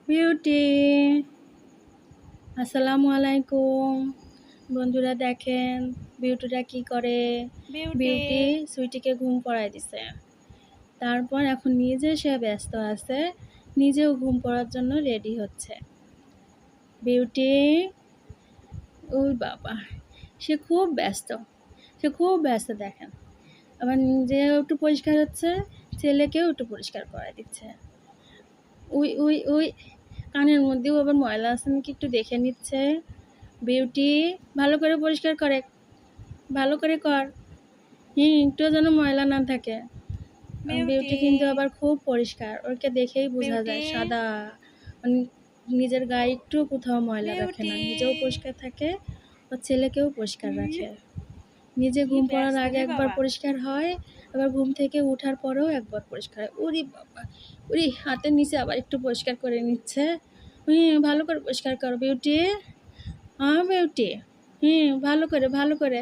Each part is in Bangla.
বিউটি, আসসালামু আলাইকুম। বন্ধুরা দেখেন বিউটিটা কি করে। বিউটি সুইটিকে ঘুম পড়ায় দিছে, তারপর এখন নিজে সে ব্যস্ত আছে, নিজেও ঘুম পড়ার জন্য রেডি হচ্ছে। বিউটি, ওই বাবা, সে খুব ব্যস্ত দেখেন। আবার নিজেও একটু পরিষ্কার হচ্ছে, ছেলেকেও একটু পরিষ্কার করায় দিচ্ছে। উই উই উই কানের মধ্যেও আবার ময়লা আছে নাকি একটু দেখে নিচ্ছে। বিউটি, ভালো করে পরিষ্কার করে, ভালো করে কর। একটুও যেন ময়লা না থাকে। বিউটি কিন্তু আবার খুব পরিষ্কার, ওকে দেখেই বোঝা যায় সাদা। নিজের গায়ে একটু কোথাও ময়লা রাখে না, নিজেও পরিষ্কার থাকে, ওর ছেলেকেও পরিষ্কার রাখে। নিজে ঘুম পড়ার আগে একবার পরিষ্কার হয়, আবার ঘুম থেকে ওঠার পরেও একবার পরিষ্কার হয়। উরি বাবা, উরি হাতের নিচে আবার একটু পরিষ্কার করে নিচ্ছে। ভালো করে পরিষ্কার করো বিউটি। হ্যাঁ বিউটি, ভালো করে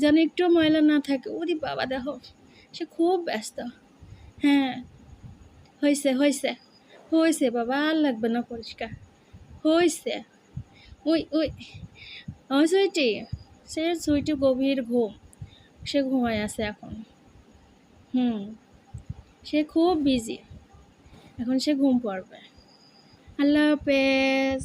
যেন একটু ময়লা না থাকে। উরি বাবা দেখো, সে খুব ব্যস্ত। হ্যাঁ, হয়েছে হয়েছে হয়েছে বাবা, আর লাগবে না পরিষ্কার, হয়েছে। উই উই সুইটি, সুইটি গভীর ঘুম, সে ঘুমায় আছে এখন। সে খুব বিজি, এখন সে ঘুম পড়বে। আল্লাহ হাফেজ।